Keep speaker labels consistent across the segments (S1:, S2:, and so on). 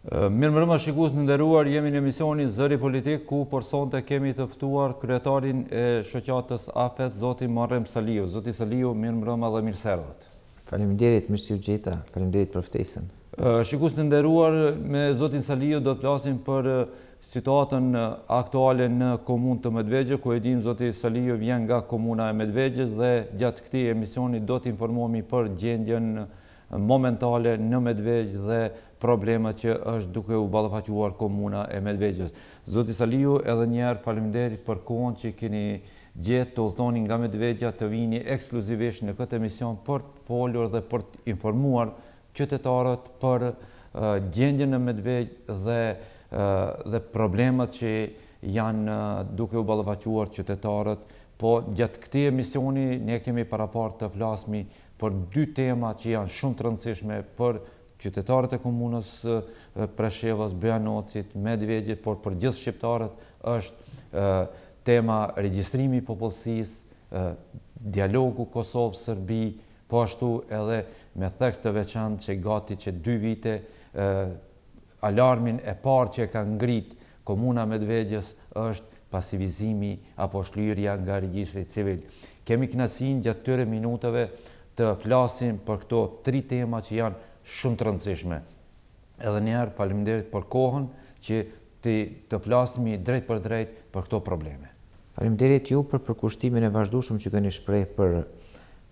S1: Mirë mbrëma shikues të nderuar, jemi në emisionin Zëri Politik ku për sonte kemi të ftuar kryetarin e shoqatës AFET, zoti Muharrem Saliu. Zoti Saliu, mirë mbrëma dhe mirë se erdhët.
S2: Faleminderit, mirë se u gjeta. Faleminderit për ftesën.
S1: Shikues të nderuar, me zotin Saliu do të flasim për situatën aktuale në komunë të Medvegje, ku e dim zoti Saliu vjen nga komuna e Medvegjes dhe gjatë këtij emisioni do të informohemi për gjendjen momentale në Medvegj dhe problemet që është duke u ballafaqur komuna e Medvegjes. Zoti Saliu, edhe një herë faleminderit për kohën që keni gjetë të udhtoni nga Medvegja të vini ekskluzivisht në këtë emision për të folur dhe për të informuar qytetarët për gjendjen në Medvegj dhe problemet që janë duke u ballafaqur qytetarët. Po gjatë këtij emisioni ne kemi paraparë të flasmi për dy tema që janë shumë të rëndësishme për qytetarët e komunës Preshevës, Bujanocit, Medvegjit, por për gjithë shqiptarët është tema regjistrimi i popullsisë, dialogu Kosovë-Serbi, po ashtu edhe me thekst të veçantë që gati që 2 vite alarmin e parë që ka ngrit komuna Medvegjes është pasivizimi apo shlyrja nga regjistri civil. Kemi kënaqësinë gjatë këtyre minutave të flasim për këto 3 tema që janë shumë të rëndësishme. Edhe një herë faleminderit për kohën që të flasmi drejt për drejt për këto probleme.
S2: Faleminderit ju për përkushtimin e vazhdueshëm që keni shpreh për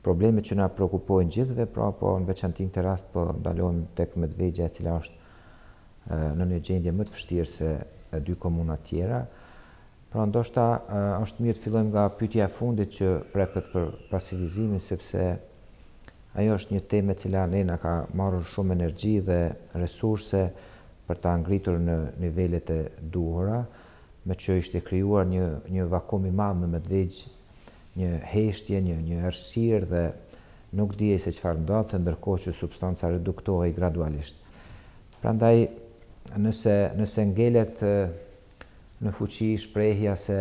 S2: problemet që na shqetësojnë gjithëve, pra po në veçantë këtë rast po ndalohem tek Medvegja, e cila është në një gjendje më të vështirë se 2 komuna tjera. Pra ndoshta është mirë të fillojmë nga pyetja e fundit që preket për pasivizimin, sepse ajo është një temë e cila ne na ka marrur shumë energji dhe resurse për ta ngritur në nivelet e duhura, me që ishte krijuar një vakum i madh në Medvegj, një heshtje, një errësirë dhe nuk dihej se çfarë ndodhte, ndërkohë që substanca reduktohej gradualisht. Prandaj nëse ngelet në fuqi shprehja se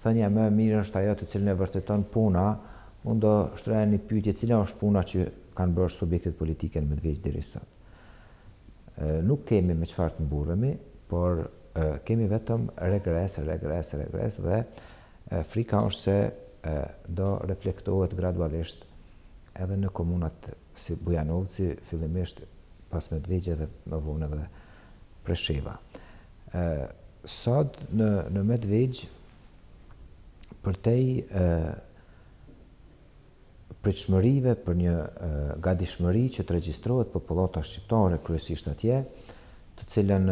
S2: thënia më e mirë është ajo të cilën e vërteton puna, unë do shtroja një pyetje, cila është puna që kanë bërë subjektet politike në Medvegj deri sot. Nuk kemi me çfarë të mburremi, por kemi vetëm regres dhe frika është se do reflektohet gradualisht edhe në komunat si Bujanovci, fillimisht pas Medvegje dhe më vonë edhe Presheva. Sot në Medvegj përtej pritshmërive për një gatishmëri që të regjistrohet popullata shqiptare kryesisht atje, të cilën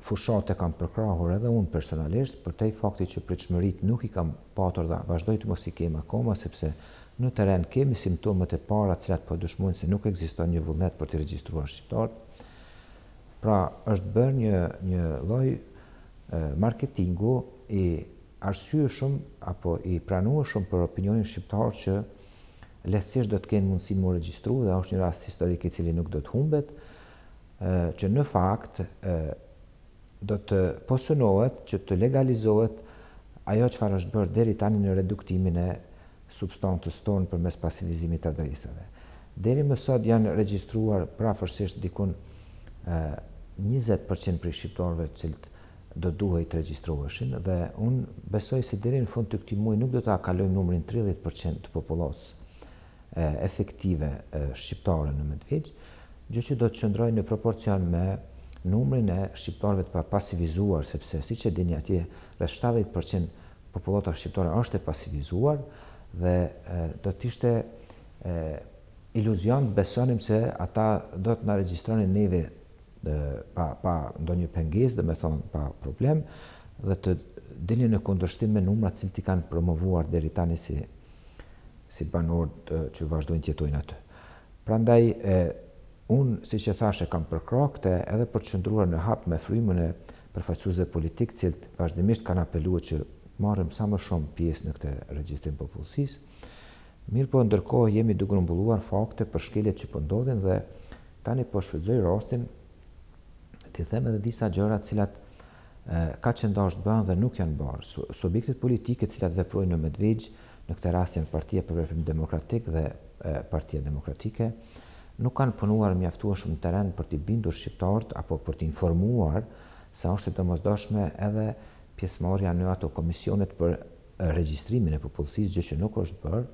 S2: fushat e kam përkrahur edhe unë personalisht, përtej fakti që pritshmërit nuk i kam patur dhe vazhdoj të mos i kem akoma, sepse në teren kemi simptomet e para të cilat po dëshmojnë se nuk ekziston një vullnet për të regjistruar shqiptarët. Pra është bërë një lloj marketingu i arsyeshëm apo i pranueshëm për opinionin shqiptar që lehtësisht do të kenë mundësinë më regjistru dhe është një rast historik i cili nuk do të humbet, që në fakt do të posunohet që të legalizohet ajo çfarë është bërë deri tani në reduktimin e substancës tonë përmes pasivizimit të adresave. Deri më sot janë regjistruar prafërsisht dikun 20% për shqiptarëve të cilët do duhej të regjistroheshin dhe unë besoj se deri në fund të këtij muaji nuk do ta kalojmë numrin 30% të popullatës efektive shqiptare në Medvegj, gjë që do të qëndrojë në proporcion me numrin e shqiptarëve të pasivizuar, sepse siç e dini atje rreth 70% popullata shqiptare është e pasivizuar dhe do të ishte iluzion të besonim se ata do të na regjistronin neve pa ndonjë pengesë, dhe me thonë pa problem, dhe të dilin në kundërshtim me numrat cilët i kanë promovuar deri tani si banorët që vazhdojnë të jetojnë aty. Prandaj unë, siç e thash, kam përkrahur këtë edhe për të qëndruar në hap me frymën e përfaqësuesve politik, të cilët vazhdimisht kanë apeluar që marrim sa më shumë pjesë në këtë regjistrim popullsisë. Mirë po, ndërkohë jemi duke grumbulluar fakte për shkeljet që po ndodhin dhe tani po shfrytëzoj rastin t'i them edhe disa gjëra të cilat ka qëndash të bëhen dhe nuk janë bërë. Subjektet politike të cilat veprojnë në Medvegj, në këtë rast janë Partia për Veprim Demokratik dhe Partia Demokratike, nuk kanë punuar mjaftueshëm në teren për t'i bindur shqiptarët apo për t'i informuar se është e domosdoshme edhe pjesëmarrja në ato komisionet për regjistrimin e popullsisë, gjë që nuk është bërë.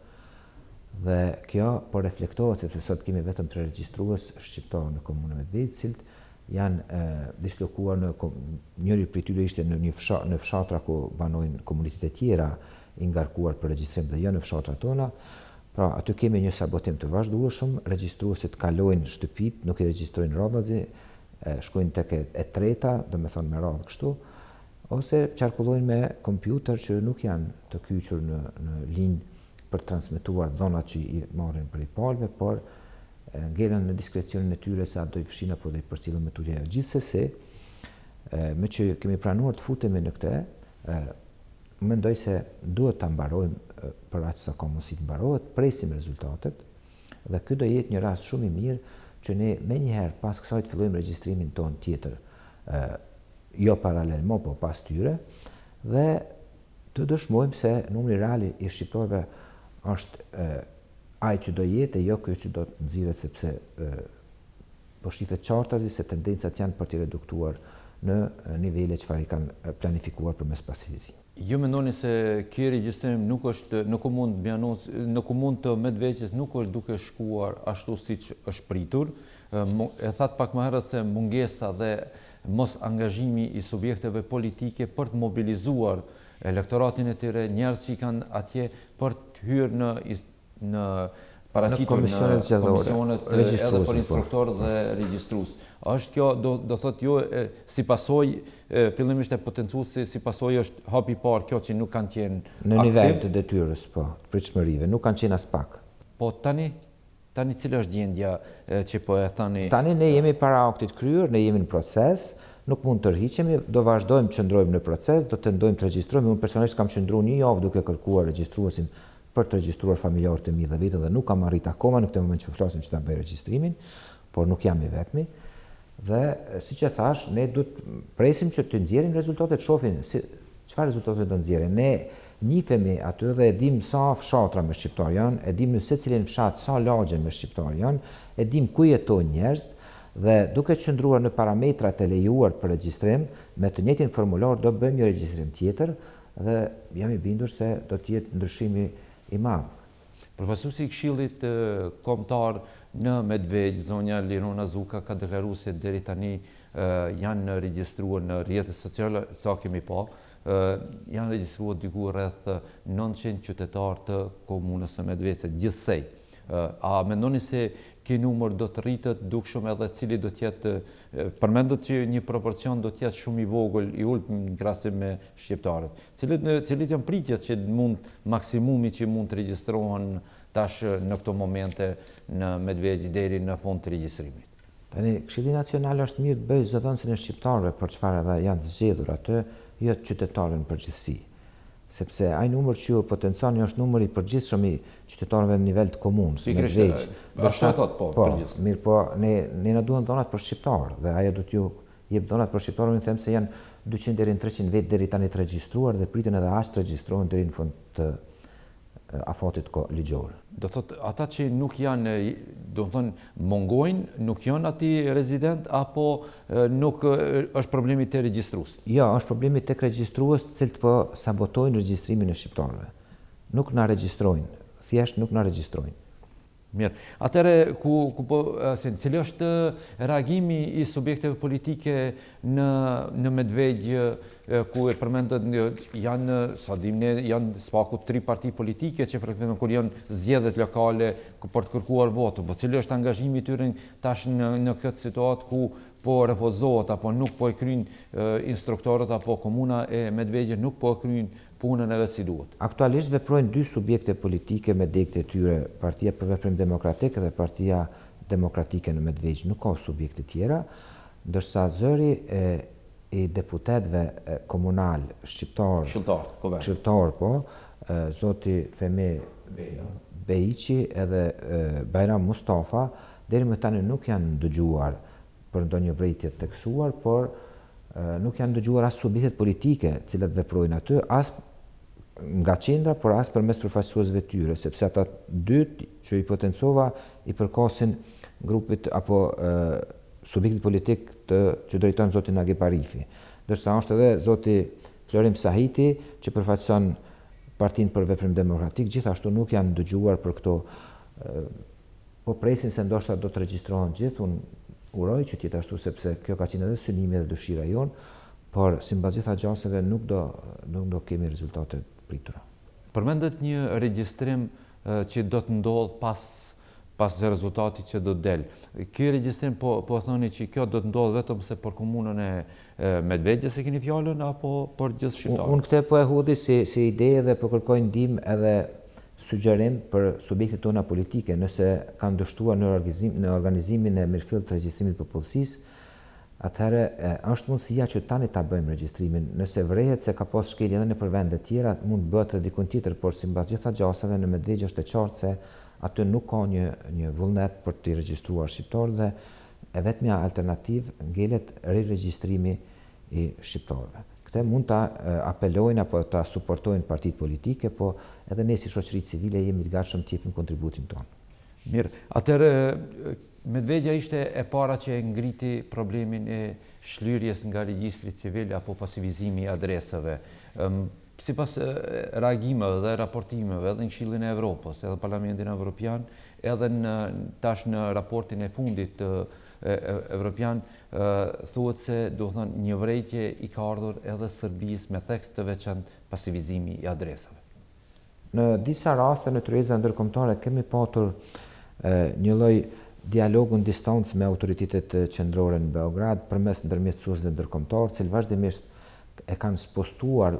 S2: Dhe kjo po reflektohet sepse sot kemi vetëm 3 regjistrues shqiptar në komunën Medvegj, të cilët janë dislokuar njëri prej tyre ishte në fshatra ku banojnë komunitete tjera i ngarkuar për regjistrim dhe jo në fshatrat tona. Pra, aty kemi një sabotim të vazhdueshëm, regjistruesit kalojnë shtëpit, nuk i regjistrojnë radhazi, shkojnë tek e treta, do me thonë me radhë kështu, ose qarkullojnë me kompjuter që nuk janë të kyqur në linjë për transmituar dhonat që i marrin për i palve, por ngelen në diskrecionin e tyre sa do i fshin apo do i përcjellin me tutje. Gjithsesi, me që kemi pranuar të futemi në këtë, mendoj se duhet ta mbarojmë për aq sa ka mundësi të mbarohet, presim rezultatet dhe ky do jetë një rast shumë i mirë që ne menjëherë pas kësaj të fillojmë regjistrimin ton tjetër, jo paralelmo, po pas tyre, dhe të dëshmojmë se numri real i shqiptarëve është ai që do jetë e jo ky që do të nxirret, sepse po shifet qartazi se tendencat janë për t'i reduktuar në nivele që i kanë planifikuar përmes pasivizimit.
S1: Ju mendoni se ky regjistrim nuk është në komunë të Medvegjës nuk është duke shkuar ashtu siç është pritur? E thatë pak më herët se mungesa dhe mos angazhimi i subjekteve politike për të mobilizuar elektoratin e tyre, njerëz që i kanë atje për të hyrë në paraqitur në komisionet edhe për instruktor dhe regjistrues. Është kjo, do thotë jo, si pasojë fillimisht e potencuesi, si pasojë është hapi i parë kjo që nuk kanë qenë aktiv.
S2: Në nivel të detyrës, po, të pritshmërive, nuk kanë qenë as pak.
S1: Po tani cila është gjendja që po e thani?
S2: Tani ne jemi para aktit kryer, ne jemi në proces, nuk mund të rriqemi, do vazhdojmë të qëndrojmë në proces, do tendojmë të regjistrojmë. Unë personalisht kam qëndruar një javë duke kërkuar regjistruesin për të regjistruar familjarët e mi dhe vetën dhe nuk kam arrit akoma në këtë moment që flasim që ta bëj regjistrimin, por nuk jam i vetmi. Dhe siç e thash, ne duhet presim që të nxjerrim rezultatet, shohim çfarë rezultate do nxjerrin. Ne njihemi aty dhe e dim sa fshatra me shqiptar janë, e dim në secilin fshat sa lagje me shqiptar janë, e dim ku jetojnë njerëz dhe duke qëndruar në parametrat e lejuar për regjistrim, me të njëjtin formular do bëjmë një regjistrim tjetër dhe jam i bindur se do të jetë ndryshimi i madh.
S1: Përfaqësuesi i Këshillit Kombëtar në Medvegj, zonja Lirona Zuka, ka deklaruar se deri tani janë regjistruar në rrjetet sociale, sa kemi pa, janë regjistruar diku rreth 900 qytetarë të komunës së Medvegjës gjithsej. A mendoni se ky numër do të rritet dukshëm edhe cili do të jetë, përmendet që një proporcion do të jetë shumë i vogël, i ulët në krahasim me shqiptarët. Cilit janë pritjet që mund maksimumi që mund të regjistrohen tash në këto momente në Medvegj deri në fund të regjistrimit?
S2: Tani, Këshilli Nacional është mirë të bëjë zëdhënësin e shqiptarëve për çfarë edhe janë të zgjedhur atë, jo të qytetarëve në përgjithësi. Sepse ai numër që ju potencioni është numri i përgjithshëm i qytetarëve në nivel të komunës, Medvegj.
S1: Ashtu e thot, po, përgjithshëm.
S2: Mirë, po ne na duhen dhonat për shqiptarë dhe ajo do t'ju jep dhonat për shqiptarë, unë them se janë 200 deri në 300 vetë deri tani të regjistruar dhe priten edhe aq të regjistrohen deri në fund të afatit ligjor.
S1: Do thot, ata që nuk janë, do thonë, mungojnë, nuk janë ati rezident, apo nuk është problemi të regjistrues?
S2: Jo, është problemi tek regjistrues të cilët po sabotojnë regjistrimin e shqiptarëve. Nuk na regjistrojnë, thjesht nuk na regjistrojnë.
S1: Mirë. Atëre, cili është reagimi i subjekteve politike në Medvegj, ku e përmendet janë, sa dim ne, janë spaku 3 parti politike që frekventojnë kur janë zgjedhjet lokale për të kërkuar votë, po cili është angazhimi i tyre tash në këtë situatë ku po refuzohet apo nuk po e kryjnë instruktorët apo komuna e Medvegjit nuk po e kryjnë punën e vetë si duhet?
S2: Aktualisht veprojnë 2 subjekte politike me degët e tyre, Partia për Veprim Demokratik dhe Partia Demokratike në Medvegj. Nuk ka subjekte tjera, ndërsa zëri i deputetëve komunal shqiptar, po, zoti Femi Bejiqi edhe Bajram Mustafa, deri më tani nuk janë dëgjuar për ndonjë vërejtje të theksuar, por nuk janë dëgjuar as subjektet politike cilat veprojnë aty, as nga qendra, por as përmes përfaqësuesve tyre, sepse ata 2 që i potencova i përkasin grupit apo subjektit politik që drejton zoti Nagip Arifi. Ndërsa është edhe zoti Florim Sahiti që përfaqëson Partinë për Veprim Demokratik, gjithashtu nuk janë dëgjuar për këto. Po presin se ndoshta do të regjistrohen gjithë. Unë uroj që të jetë ashtu, sepse kjo ka qenë edhe synimi dhe dëshira jonë, por sipas gjitha gjaseve nuk do kemi rezultate pritura.
S1: Përmendet një regjistrim që do të ndodh pas rezultatit që do të del. Ky regjistrim po thoni që kjo do të ndodh vetëm se për komunën e Medvegjes e keni fjalën apo për gjithë shqiptarët?
S2: Unë këtë po e hodhi si ide dhe po kërkoj ndihmë edhe sugjerim për subjektet tona politike, nëse kanë dështuar në organizimin e mirëfillt të regjistrimit të popullsisë, atëherë është mundësia që tani ta bëjmë regjistrimin. Nëse vrehet se ka pas shkelje edhe nëpër vende tjera, mund bëhet edhe dikun tjetër, por sipas gjitha gjasave në Medvegje është e qartë se aty nuk ka një vullnet për të regjistruar shqiptarët dhe e vetmja alternativë ngelet riregjistrimi i shqiptarëve. Këtë mund ta apelojnë apo ta suportojnë partitë politike, po edhe ne si shoqëri civile jemi të gatshëm të japim kontributin tonë.
S1: Mirë, atëherë Medvegja ishte e para që e ngriti problemin e shlyrjes nga regjistri civil apo pasivizimi i adresave. Sipas reagimeve dhe raportimeve edhe në Këshillin e Evropës, edhe në Parlamentin Evropian, edhe tash në raportin e fundit evropian, thuhet se do të thonë një vërejtje i ka ardhur edhe Serbisë me tekst të veçantë pasivizimi i adresave.
S2: Në disa raste në tyreza ndërkombëtare kemi patur një lloj dialogu në distancë me autoritetet qendrore në Beograd përmes ndërmjetësuesve ndërkombëtar, që vazhdimisht e kanë spostuar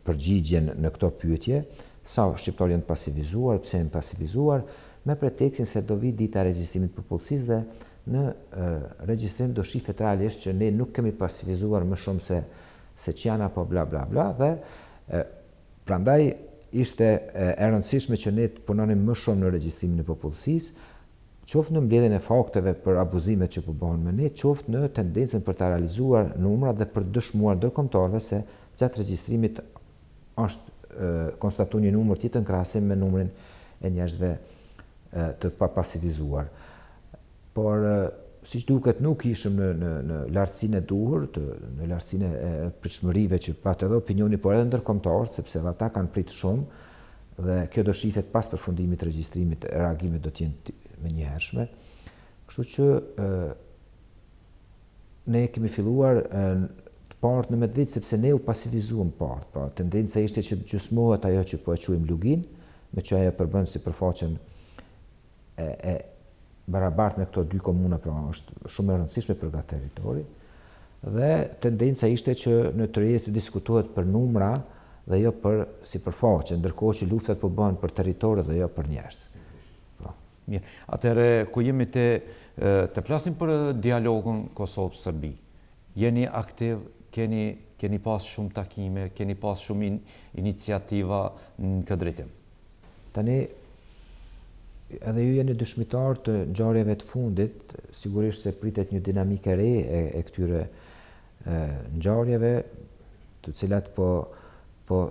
S2: përgjigjen në këto pyetje, sa shqiptarë janë pasivizuar, pse janë pasivizuar, me pretekstin se do vi dita e regjistrimit të popullsisë dhe në regjistrim do shihet realisht që ne nuk kemi pasivizuar më shumë se çjana apo bla bla bla, dhe prandaj ishte e rëndësishme që ne të punonim më shumë në regjistrimin e popullsisë, qoftë në mbledhjen e fakteve për abuzimet që po bëhen me ne, qoftë në tendencën për të realizuar numra dhe për dëshmuar ndërkombëtarëve se gjatë regjistrimit është konstatuar një numër tjetër në krahasim me numrin e njerëzve të pasivizuar. Por siç duket nuk ishim në lartësinë e duhur, në lartësinë e pritshmërive që pat edhe opinioni, por edhe ndërkombëtar, sepse edhe ata kanë prit shumë dhe kjo do shihet pas përfundimit të regjistrimit, reagimet do të jenë menjëhershme. Kështu që ne kemi filluar të partë në Medvegje sepse ne u pasivizuam partë. Pra tendenca ishte që gjysmohet ajo që po e quajmë Lugin, me që ajo përbën si përfaqen e barabartë me këto dy komuna, pra është shumë e rëndësishme për nga territori. Dhe tendenca ishte që në tërheqjes të diskutohet për numra dhe jo për si përfaqe, ndërkohë që luftat po bëhen për territorë dhe jo për njerëz.
S1: Mirë, atëherë ku jemi të flasim për dialogun Kosovë-Serbi. Jeni aktiv, keni pas shumë takime, keni pas shumë iniciativa në këtë drejtim.
S2: Tani, edhe ju jeni dëshmitar të ngjarjeve të fundit, sigurisht se pritet një dinamike re e këtyre ngjarjeve, të cilat po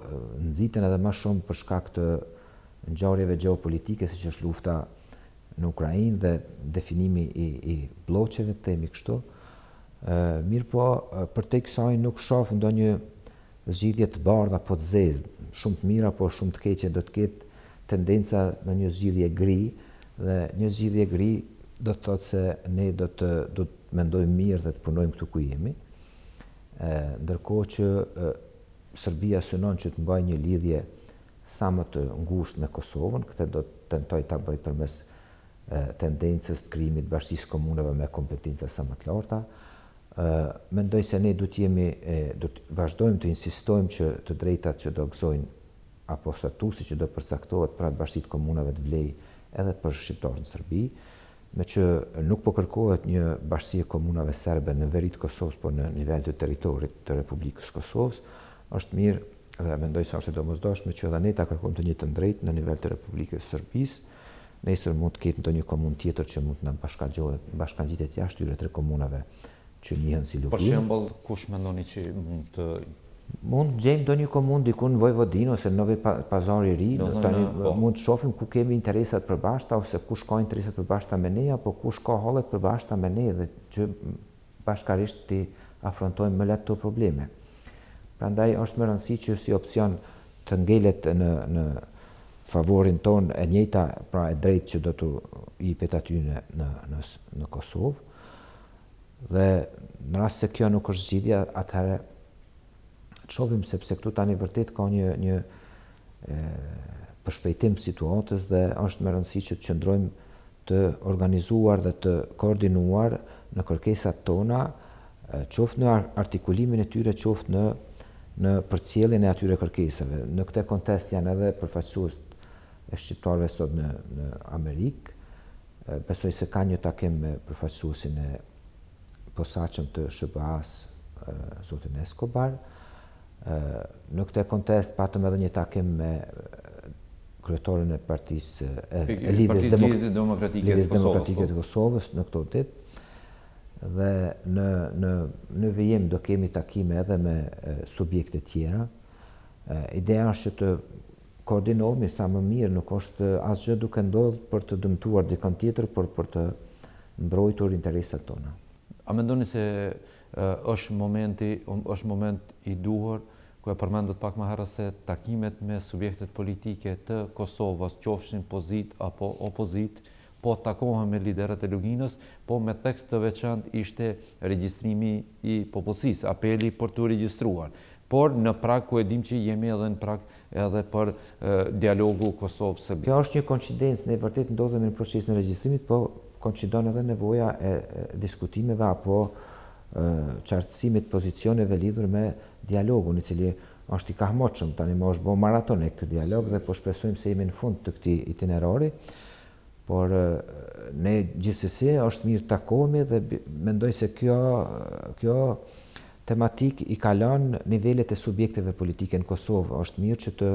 S2: nxiten edhe më shumë për shkak të ngjarjeve gjeopolitike, siç është lufta në Ukrainë dhe definimi i bloqeve, të themi kështu. Mirë po, për te kësaj nuk shoh ndonjë zgjidhje të bardha apo të zezë, shumë të mira apo shumë të keqe, do të ketë tendenca në një zgjidhje gri, dhe një zgjidhje gri do të thotë se ne do të mendojmë mirë dhe të punojmë këtu ku jemi. Ndërkohë që Serbia synon që të mbajë një lidhje sa më të ngushtë me Kosovën, këtë do të tentoj ta bëj përmes tendencës të krijimit bashkisë komunave me kompetenca sa më të larta. Mendoj se ne do të vazhdojmë të insistojmë që të drejtat që do gëzojnë apo statusi që do përcaktohet për atë bashkitë komunave të vlej edhe për shqiptarët në Serbi, me që nuk po kërkohet një bashkësi e komunave serbe në veri të Kosovës, por në nivel të territorit të Republikës Kosovës, është mirë dhe mendoj se është e domosdoshme që edhe ne ta kërkojmë të njëjtën drejtë në nivel të Republikës së Serbisë. Nesër mund të ketë ndonjë komunë tjetër që mund të na bashkangjitet jashtë këtyre tre komunave që njihen si Lugin.
S1: Për shembull, kush mendoni që mund të
S2: Mund gjejmë do një komunë diku në Vojvodin ose në Novi Pazar i ri, mund të shohim ku kemi interesat përbashkëta ose kush ka interesat përbashkëta me ne apo kush ka hallet përbashkëta me ne dhe që bashkarisht të afrontojmë më lehtë këto probleme. Prandaj është më rëndësi që si opcion të ngelet në favorin ton e njëjta, pra e drejtë që do të jepet aty në Kosovë. Dhe në rast se kjo nuk është zgjidhja, atëherë të shohim sepse këtu tani vërtet ka një përshpejtim situatës dhe është më rëndësi që të qëndrojmë të organizuar dhe të koordinuar në kërkesat tona, qoftë në artikulimin e tyre, qoftë në përcjelljen e atyre kërkesave. Në këtë kontekst janë edhe përfaqësues e shqiptarëve sot në Amerikë. Besoj se ka një takim me përfaqësuesin e posaçëm të SBA-s, zotin Escobar. Në këtë kontekst patëm edhe një takim me kryetorin e Partisë Lidhjes Demokratike të Kosovës në këto ditë. Dhe në vijim do kemi takime edhe me subjekte tjera. Ideja është që të koordinohemi sa më mirë, nuk është asgjë duke ndodhur për të dëmtuar dikën tjetër, por për të mbrojtur interesat tona.
S1: A mendoni se është moment i duhur, ku e përmendët pak më herët se takimet me subjektet politike të Kosovës, qofshin pozitë apo opozitë, po takohen me liderët e Luginës, po me tekst të veçantë ishte regjistrimi i popullsisë, apeli për të regjistruar. Por në prag ku e dim që jemi edhe në prag edhe për dialogu Kosovë-Serbia.
S2: Kjo është një koincidencë, ne vërtet ndodhemi në procesin e regjistrimit, po koincidon edhe nevoja e diskutimeve apo qartësimit pozicioneve lidhur me dialogun, i cili është i kahmoqëm, tani më është bo maratonik këtë dialog dhe po shpresojmë se jemi në fund të këtij itinerari, por ne gjithsesi është mirë takohemi dhe mendoj se kjo tematik i kalon nivelet e subjekteve politike në Kosovë. Është mirë që të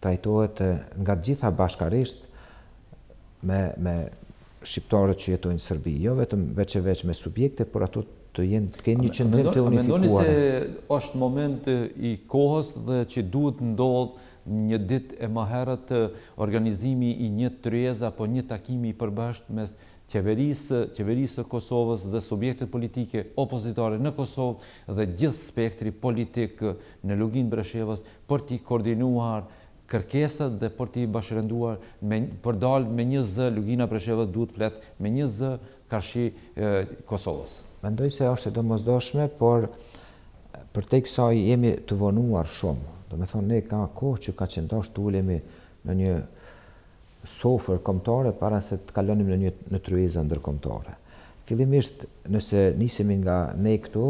S2: trajtohet nga të gjitha bashkarisht me shqiptarët që jetojnë në Serbi, jo vetëm veç e veç me subjekte, por ato të kenë një qëndrim të unifikuar.
S1: Mendoni se është moment i kohës dhe që duhet ndodhë një ditë e maherët organizimi i një tryezë apo një takimi i përbashkët mes qeverisë së Kosovës dhe subjektet politike opozitare në Kosovë dhe gjithë spektri politik në Luginë Breshevës për t'i koordinuar kërkesat dhe për t'i bashkërenduar për dalë me një zë. Lugina Bresheva duhet flet me një zë karshi Kosovës.
S2: Mendoj se është e domosdoshme, por për te kësaj jemi të vonuar shumë. Do me thonë, ne ka kohë që ka qëndosh të ulemi në një sofër kombëtare para se të kalonim në tryeza ndërkombëtare. Fillimisht, nëse nisemi nga ne këtu,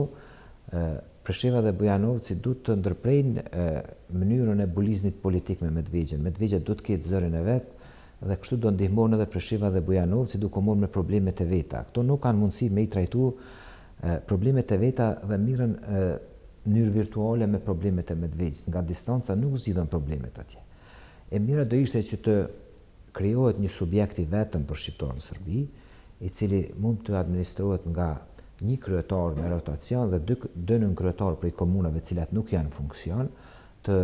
S2: Presheva dhe Bujanovci duhet të ndërprejnë mënyrën e bulizmit politik me Medvegjen. Medvegja duhet të ketë zërin e vetë dhe kështu do ndihmon edhe Presheva dhe Bujanovci duke morë me problemet e veta. Këto nuk kanë mundësi me i trajtu problemet e veta dhe mirën mënyrë virtuale me problemet e Medvegjës. Nga distanca nuk zgjidhen problemet atje. E mira do ishte që të krijohet një subjekt i vetëm për shqiptarë në Serbi, i cili mund të administrohet nga një kryetar me rotacion dhe dy nën kryetar për i komunave cilat nuk janë funksion, të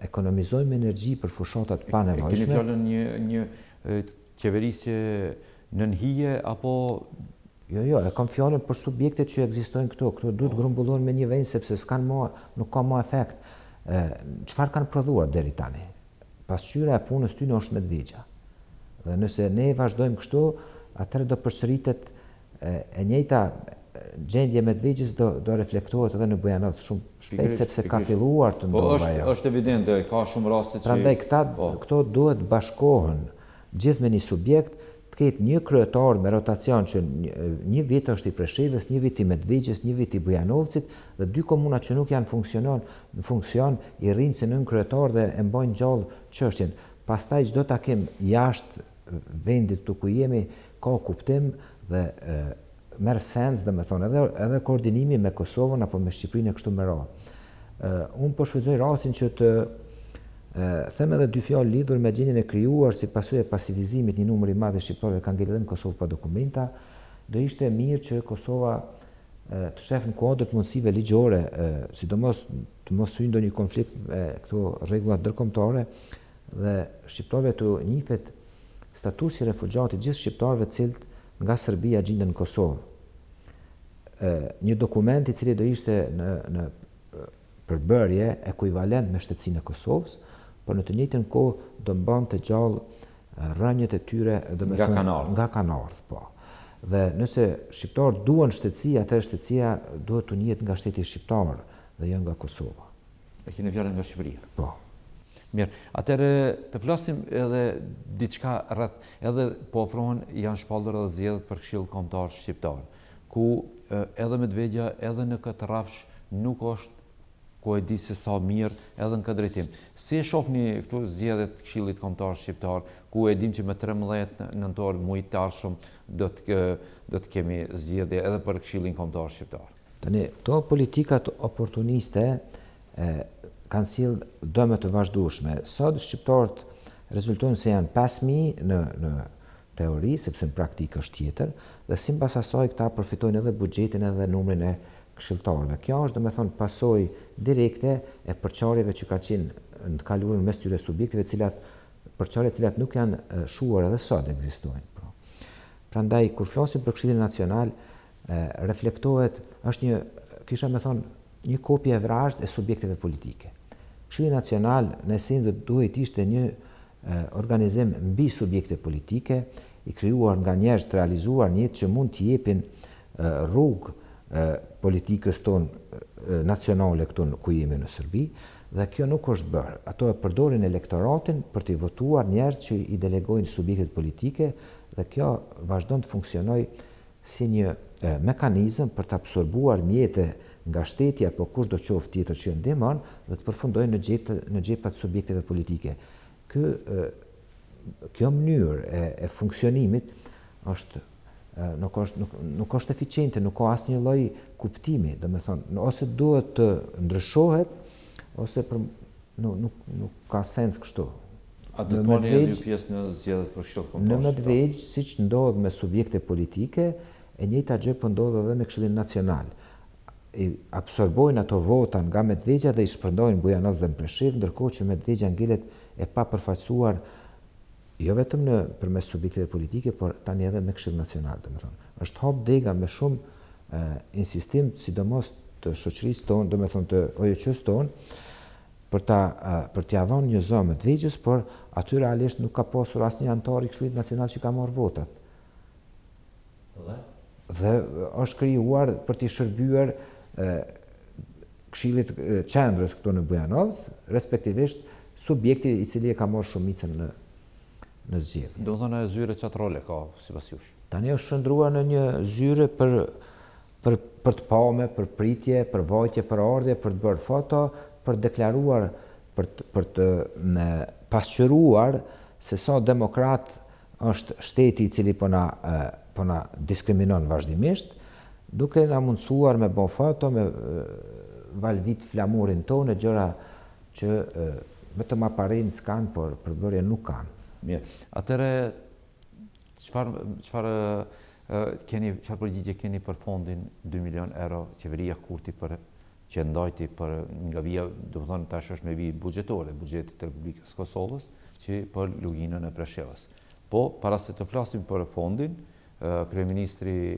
S2: ekonomizojmë energji për fushatat pa nevojshme.
S1: Keni fjallën një qeverisje nënhije apo...
S2: Jo, e kam fjallën për subjektet që ekzistojnë këto. Këto duhet grumbullohen me një vend sepse nuk ka ma efekt. Çfarë kanë prodhuar deri tani? Pasqyra e punës tyne është Medvegja. Dhe nëse ne vazhdojmë kështu, atëherë do përsëritet e njëjta gjendje Medvegjës do reflektohet edhe në Bujanovc shumë shpejt sepse ka filluar të ndodhë ajo.
S1: Është evidente, ka shumë raste që...
S2: Prandaj këto duhet bashkohen gjithë me një subjekt, të ketë një kryetar me rotacion që një vit është i Preshevës, një vit i Medvegjës, një vit i Bujanovcit dhe dy komuna që nuk janë në funksion i rrinë si nën kryetar dhe e mbajnë gjallë çështjen. Pastaj çdo takim jashtë vendit ku jemi ka kuptim dhe merr sens, domethënë edhe koordinimi me Kosovën apo me Shqipërinë e kështu me radhë. Unë po shfrytëzoj rastin që të them edhe dy fjalë lidhur me gjendjen e krijuar si pasojë e pasivizimit një numër i madh shqiptarëve kanë ngelë në Kosovë pa dokumenta. Do ishte mirë që Kosova të shef në kuadër të mundësive ligjore, sidomos të mos hyjë ndonjë konflikt me këto rregulla ndërkombëtare dhe shqiptarëve të njihet statusi refugjati gjithë shqiptarëve të cilët nga Serbia gjenden në Kosovë. Një dokument i cili do ishte në përbërje ekuivalent me shtetësinë e Kosovës, por në të njëjtën kohë do mbante gjallë rënjët e tyre nga Kanardh, po. Dhe nëse shqiptarët duan shtetësi, atëherë shtetësia duhet të njihet nga shteti shqiptar dhe jo nga Kosova.
S1: E keni fjalën nga Shqipëria.
S2: Po.
S1: Mirë, atëherë të flasim edhe diçka rreth, edhe po ofrohen janë shpallur edhe zgjedhjet për Këshill Kombëtar Shqiptar, ku edhe Medvegja edhe në këtë rrafsh nuk është ku e di se sa mirë edhe në këtë drejtim. Si e shohni këtu zgjedhjet të Këshillit Kombëtar Shqiptar, ku e dim që me 13 nëntor muajit të ardhshëm do të kemi zgjedhje edhe për Këshillin Kombëtar Shqiptar.
S2: Tani, këto politikat oportuniste kanë sjellë dëme të vazhdueshme. Sot shqiptarët rezultojnë se janë 5.000 në teori, sepse në praktikë është tjetër, dhe sipas asaj këta përfitojnë edhe buxhetin edhe numrin e këshilltarëve. Kjo është domethënë pasojë direkte e përçarjeve që ka qenë në të kaluarën mes tyre subjekteve, përçarje të cilat nuk janë shuar edhe sot ekzistojnë. Prandaj kur flasim për Këshillin Nacional, reflektohet është një kopje e vrazhd e subjekteve politike. Këshilli Nacional në esencë duhet ishte një organizim mbi subjekte politike, i krijuar nga njerëz të realizuar një jetë që mund të jepin rrugë politikës tonë nacionale këtu ku jemi në Serbi, dhe kjo nuk është bërë. Ato e përdorin elektoratin për të votuar njerëz që i delegojnë subjektet politike, dhe kjo vazhdon të funksionojë si një mekanizëm për të absorbuar mjete nga shteti apo kushdo qoftë tjetër që ndihmon dhe të përfundojnë në xhepat e subjekteve politike. Kjo mënyrë e funksionimit është nuk është eficiente, nuk ka asnjë lloj kuptimi, domethënë ose duhet të ndryshohet ose nuk ka sens kështu.
S1: A do të marrni edhe ju pjesë në zgjedhjet për Këshillin Kombëtar?
S2: Në Medvegj, siç ndodh me subjekte politike, e njëjta gjë po ndodh edhe me Këshillin Nacional. Absorbojnë ato vota nga Medvegja dhe i shpërndajnë Bujanoz dhe në Preshev, ndërkohë që Medvegja ngelet e papërfaqësuar jo vetëm përmes subjekteve politike, por tani edhe me Këshill Nacional, domethënë. Është hap dega me shumë insistim, sidomos të shoqërisë tonë, domethënë të OJQ-s tonë, për t'ia dhënë një zë Medvegjës, por aty realisht nuk ka pasur asnjë antar i Këshillit Nacional që ka marrë votat. Dhe është krijuar për t'i shërbyer Këshillit Qendrës këtu në Bujanoz, respektivisht subjekti i cili e ka marrë shumicën në zgjedhje.
S1: Do të thonë zyre çat role ka sipas jush? Tani
S2: është shndruar në një zyre për të pame, për pritje, për vajtje, për ardhje, për të bërë foto, për deklaruar, për të pasqyruar se sa demokrat është shteti i cili po na diskriminon vazhdimisht, duke na mundësuar me bë foto, me valvit flamurin tonë, gjëra që vetëm aparencë s'kan, por përbërje nuk kanë.
S1: Mirë, atëre çfarë përgjigje keni për fondin 2 milion euro qeveria Kurti që ndajti për nga vija, do të thonë tash është me vijë buxhetore, buxheti të Republikës Kosovës, që për luginën e Preshevës. Po, para se të flasim për fondin, kryeministri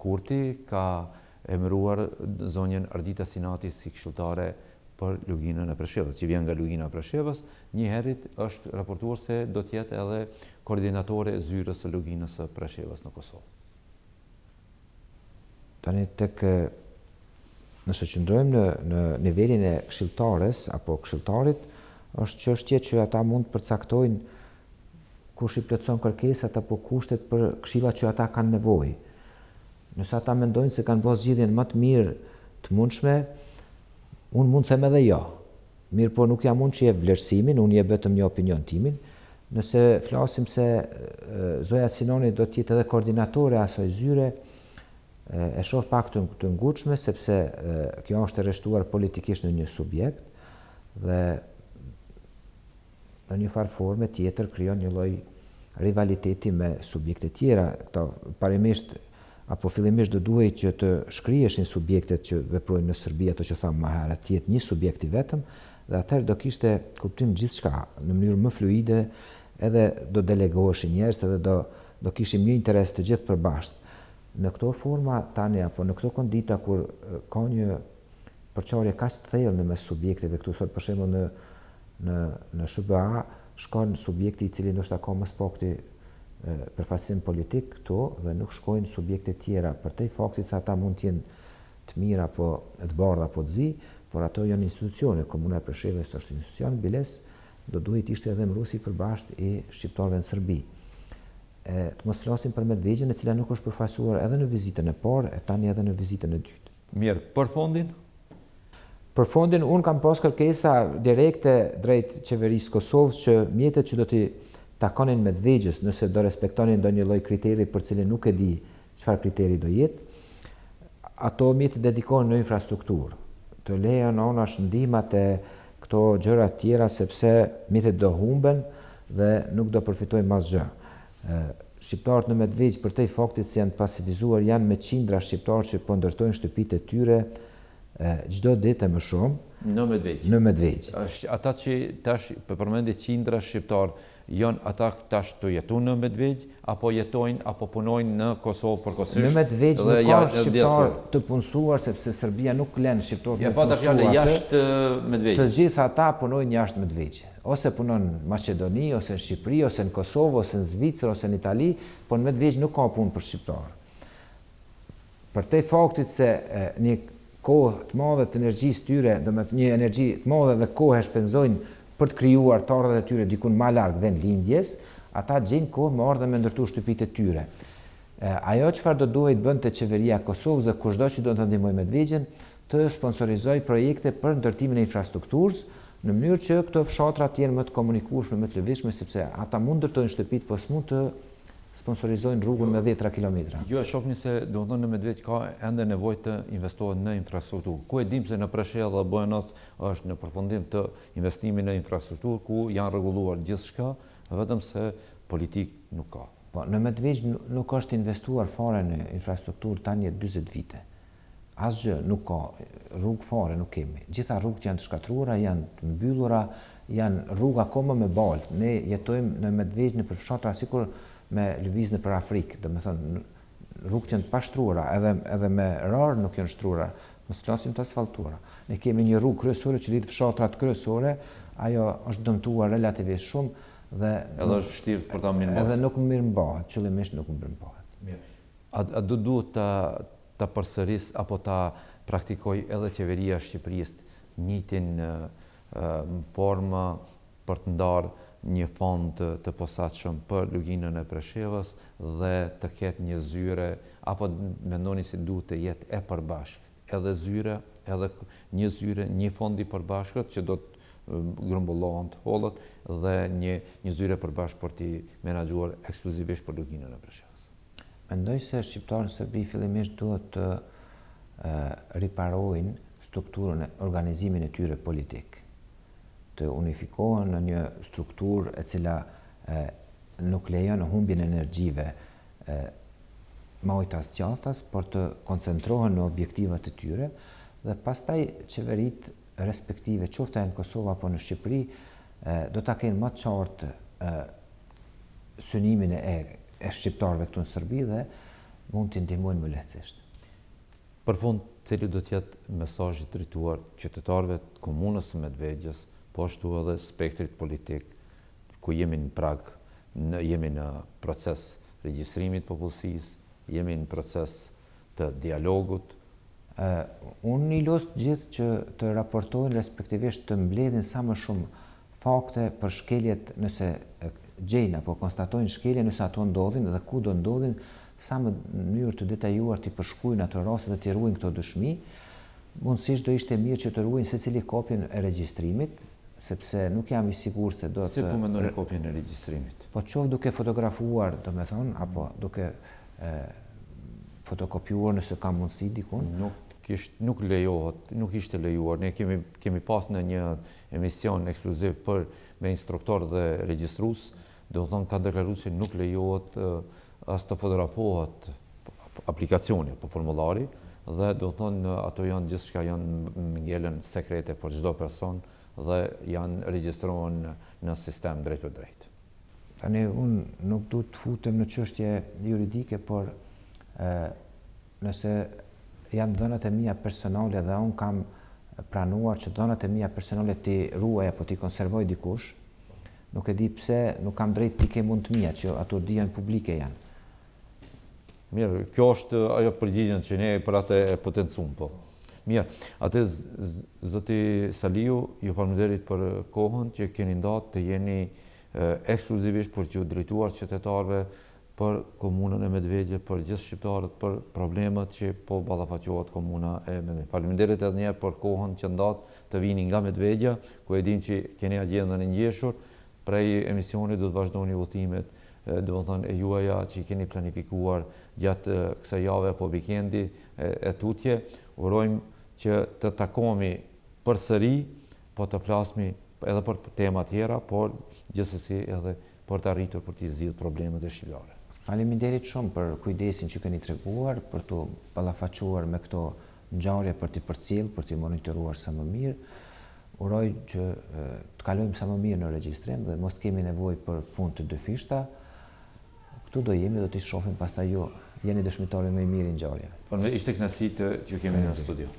S1: Kurti ka emëruar zonjën Ardita Sinati si këshilltare për luginën e Preshevës, që vjen nga lugina e Preshevës, një herët është raportuar se do të jetë edhe koordinatore e zyrës së luginës së Preshevës në Kosovë.
S2: Tani nëse qëndrojmë në nivelin e këshilltares apo këshilltarit, është çështje që ata mund të përcaktojnë kush i plotëson kërkesat apo kushtet për këshillat që ata kanë nevojë. Nëse ata mendojnë se kanë bërë zgjedhjen më të mirë të mundshme, unë mund të them edhe jo. Mirë, po nuk jam unë që jep vlerësimin, unë jep vetëm një opinion timin. Nëse flasim se Zoja Sinoni do të jetë edhe koordinatore asaj zyre, e shoh pak të ngutshme, sepse kjo është e rreshtuar politikisht në një subjekt dhe në një farë forme tjetër krijon një lloj rivaliteti me subjekte tjera. Këto parimisht apo fillimisht do duhej që të shkriheshin subjektet që veprojnë në Serbi, ato që thamë më herët, të jetë një subjekt i vetëm, dhe atëherë do kishte kuptim gjithçka në mënyrë më fluide, edhe do delegoheshin njerëz, edhe do kishim një interes të gjithë përbashkët. Në këto forma tani apo në këto kondita kur ka një përçarje kaq të thellë në mes subjekteve këtu sot, për shembull në SBA shkon subjekti i cili ndoshta ka më së pakti përfaqësim politik këtu dhe nuk shkojnë subjekte tjera për te fakti se ata mund të jenë të mira apo të bardha apo të zi, por ato janë institucione. Komuna e Preshevës është institucion, biles do duhet ishte edhe mbrusi përbashkët i shqiptarëve në Serbi. Të mos flasim për Medvegjën, e cila nuk është përfaqësuar edhe në vizitën e parë, e tani edhe në vizitën e dytë.
S1: Mirë, për fondin?
S2: Për fondin, unë kam pas kërkesa direkte drejt qeverisë Kosovës që mjetet që do t'i takonin Medvegjës, nëse do respektonin ndonjë lloj kriteri për cilin nuk e di çfarë kriteri do jetë, ato mjetet dedikohen në infrastrukturë. Të lejon anash ndihmat e këto gjëra të tjera sepse mjetet do humben dhe nuk do përfitojnë asgjë. Shqiptarët në Medvegjë për te faktit se janë pasivizuar, janë me qindra shqiptarë që po ndërtojnë shtëpitë e tyre çdo ditë më shumë
S1: në Medvegjë.
S2: Në Medvegjë.
S1: Ata që tash përmendi qindra shqiptarë, janë ata tash të jetojnë në Medvegjë apo jetojnë apo punojnë në Kosovë përkohësisht?
S2: Në Medvegjë nuk ka shqiptar të punësuar sepse Serbia nuk lën shqiptarët të punësuar.
S1: Ja, jashtë Medvegjës.
S2: Të gjithë ata punojnë jashtë Medvegjë. Ose punon në Maqedoni, ose në Shqipëri, ose në Kosovë, ose në Zvicër, ose në Itali, por në Medvegjë nuk ka punë për shqiptarë. Për te faktit se një kohë të madhe të energjisë tyre, një energji të madhe dhe kohë e shpenzojnë për të krijuar të ardhat e tyre dikun më larg vend lindjes, ata gjejnë kohë me ardhe me ndërtu shtëpitë e tyre. Ajo çfarë do duhet bënte qeveria e Kosovës dhe kushdo që do të ndihmojë Medvegjën, të sponsorizojë projekte për ndërtimin e infrastrukturës, në mënyrë që këto fshatra të jenë më të komunikueshme, më të lëvizshme, sepse ata mund ndërtojnë shtëpitë, por s'mund të sponsorizojnë rrugën me 10 kilometra.
S1: Ju e shohni se domethënë në Medvegjë ka ende nevojë të investohet në infrastrukturë. Ku e dim se në Preshevë dhe Bujanos është në përfundim të investimit në infrastrukturë ku janë rregulluar gjithçka, vetëm se politik nuk ka.
S2: Po, në Medvegjë nuk është investuar fare në infrastrukturë tani 40 vite. Asgjë nuk ka, rrugë fare nuk kemi. Gjitha rrugët janë të shkatruara, janë të mbyllura, janë rrugë akoma me baltë. Ne jetojmë në Medvegjë në përfshatra sikur me lëviz në për Afrikë, do me thonë, rrugët janë të pashtruara, edhe me rarë nuk janë shtruara, mos flasim të asfaltuara. Ne kemi një rrugë kryesore që lidh fshatrat kryesore, ajo është dëmtuar relativisht shumë dhe
S1: edhe është vështirë për ta mirëmbajtur.
S2: Edhe nuk mirëmbahet, qëllimisht nuk mirëmbahet.
S1: A do duhet ta përsëris apo ta praktikoj edhe qeveria e Shqipërisë njëjtin formë për të ndarë një fond të posaçëm për luginën e Preshevës dhe të ketë një zyre, apo mendoni se duhet të jetë e përbashkët, edhe zyre, edhe një zyre, një fond i përbashkët që do të grumbullohen të hollët dhe një zyre përbashkët për t'i menaxhuar ekskluzivisht për luginën e Preshevës.
S2: Mendoj se shqiptarët në Serbi fillimisht duhet të riparojnë strukturën e organizimin e tyre politik, të unifikohen në një strukturë e cila nuk lejon humbjen e energjive majtas gjathas, por të koncentrohen në objektivat e tyre dhe pastaj qeverit respektive, qoftë në Kosovë apo në Shqipëri, do ta kenë më të qartë synimin e shqiptarëve këtu në Serbi dhe mund t'i ndihmojnë më lehtësisht.
S1: Për fund, cili do të jetë mesazhi i drejtuar qytetarëve të komunës së Medvegjës, po ashtu edhe spektrit politik, ku jemi në prag, jemi në proces regjistrimit popullsisë, jemi në proces të dialogut.
S2: Unë i los të gjithë që të raportojnë respektivisht të mbledhin sa më shumë fakte për shkeljet nëse gjejnë apo konstatojnë shkelje nëse ato ndodhin dhe ku do ndodhin, sa më në mënyrë të detajuar të përshkruajnë ato raste dhe të ruajnë këto dëshmi. Mundësisht do ishte mirë që të ruajnë secili kopjen e regjistrimit, sepse nuk jam i sigurt se do të...
S1: Si po mendoni kopjen e regjistrimit?
S2: Po qoftë duke fotografuar, do me thonë, apo duke fotokopjuar nëse ka mundësi dikun.
S1: Nuk lejohet, nuk ishte lejuar. Ne kemi pas në një emision ekskluziv me instruktor dhe regjistrues, do të thonë ka deklaruar se nuk lejohet as të fotografohet aplikacioni, po formulari, dhe do të thonë ato janë gjithçka janë ngelen sekrete për çdo person dhe janë regjistrohen në sistem drejt për drejt.
S2: Tani unë nuk du të futem në çështje juridike, por nëse janë dhënat e mia personale dhe unë kam pranuar që dhënat e mia personale t'i ruaj apo t'i konservoj dikush, nuk e di pse nuk kam drejt t'i ke mund të mia që ato dijen publike janë.
S1: Mirë, kjo është ajo përgjigjen që ne për atë e potencum, po. Mirë, atë zoti Saliu, ju faleminderit për kohën që keni ndatë të jeni ekskluzivisht për t'ju drejtuar qytetarëve për komunën e Medvegje, për gjithë shqiptarët, për problemet që po ballafaqohet komuna e Medvegje. Faleminderit edhe një herë për kohën që ndatë të vini nga Medvegja, ku e din që keni agjendën e ngjeshur. Prej emisionit do të vazhdoni udhëtimet do të thonë e juaja që i keni planifikuar gjatë kësaj jave apo vikendi e tutje. Urojmë që të takohemi përsëri, po të flasmi edhe për tema tjera, por gjithsesi edhe për të arritur për të zgjidhur problemet e shqiptarëve.
S2: Faleminderit shumë për kujdesin që keni treguar, për të ballafaquar me këto ngjarje, për t'i përcjell, për t'i monitoruar sa më mirë. Uroj që të kalojmë sa më mirë në regjistrim dhe mos kemi nevojë për punë të dyfishta. Këtu do jemi, do t'i shohim pastaj ju jeni dëshmitari më i mirë i ngjarjeve.
S1: Ishte kënaqësi që kemi në studio.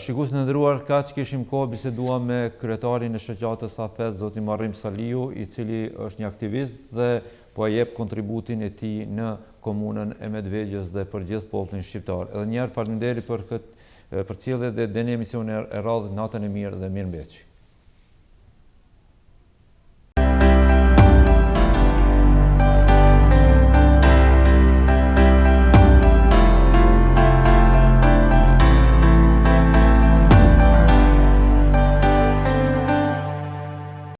S1: Shikues të nderuar, kaq kishim kohë bisedua me kryetarin e shoqatës AFET, zotin Marrim Saliu, i cili është një aktivist dhe po jep kontributin e tij në komunën e Medvegjes dhe për gjithë popullin shqiptar. Edhe një herë faleminderit për këtë përcjellje dhe dënë emisionin e radhës Natën e Mirë dhe mirëmbëjtje.